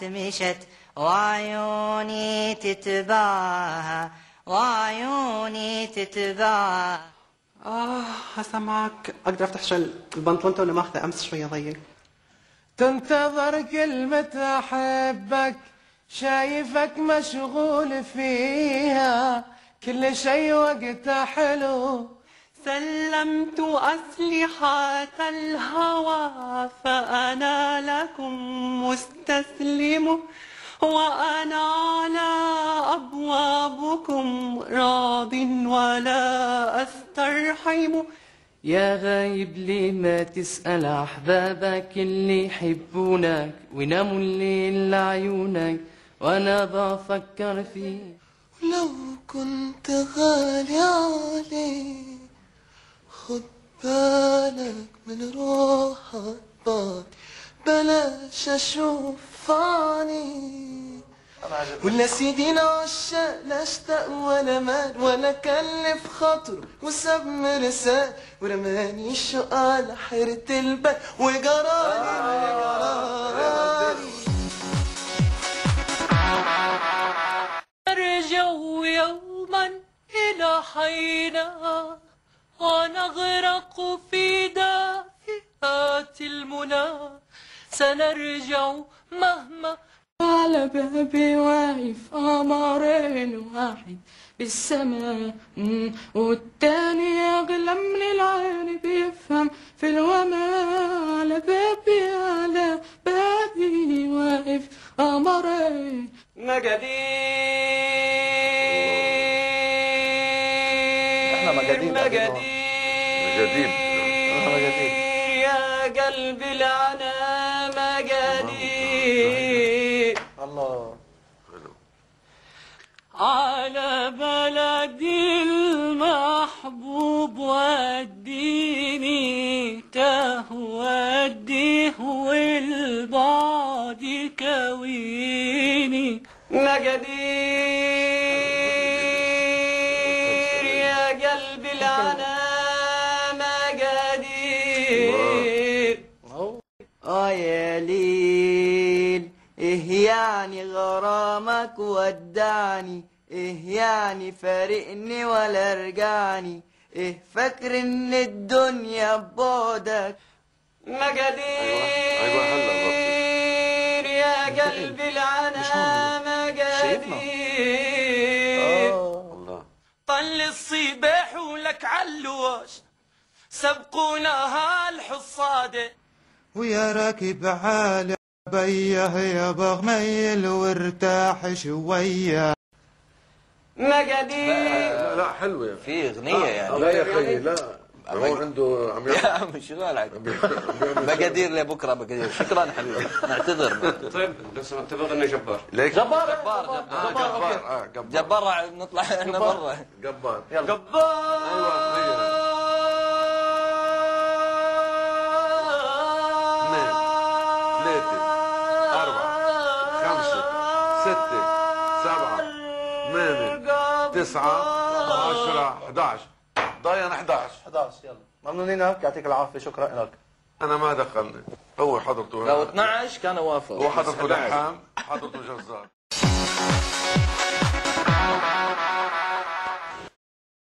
مشت وعيوني تتباهى وعيوني تتباهى. هسا معك اقدر افتح شو البنطلون ولا ماخذه امس شويه ضيق. تنتظر كلمة احبك شايفك مشغول فيها كل شي وقتها حلو. سلمت أسلحة الهوى فأنا لكم مستسلم وأنا على أبوابكم راض ولا أسترحم. يا غايب ليه ما تسأل أحبابك اللي يحبونك ويناموا الليل لعيونك وأنا بفكر فيك. لو كنت غالي عليك خد بالك من روحك بعد بلاش اشوف عينيك. ولا سيدي العشاق لا اشتاق ولا مال ولا كلف خاطره وساب مرسال ورماني الشوق على حيرة البال وجرالي أرجع يوما إلى حينا ونغرق في دافئات المنى. سنرجع مهما. على بابي واقف قمرين واحد بالسماء والتاني أغلى من العين بيفهم في الوماء. على بابي واقف قمرين مقادير يا قلبي العنا مقادير. الله على بلدي المحبوب وديني وديه والبعد كويني. مقادير يا قلبي العنا مقادير. يا ليل إيه يعني غرامك ودعني، إيه يعني فارقني ولا رجعني، إيه فاكر إن الدنيا ببعدك. مقادير يا قلبي العنا مقادير. طل الصباح ولك علوش سبقوناها الحصاده ويا راكب عالي بيه يا بغميل وارتاح شويه. مقادير. لا حلوه في اغنيه يعني. لا يا خيي لا هو عنده عم يا عم شو قالك؟ مقادير لبكره مقادير. شكرا حبيبي نعتذر. طيب بس اعتبر اني جبار. ليك؟ جبار جبار نطلع احنا برا. جبار يلا جبار. ايوه تسعة 10 11 ضاين 11 يلا ممنونينك يعطيك العافيه. شكرا لك. انا ما دخلني هو حضرته لو 12 كان وافق. هو حضرته لحام حضرته جزار.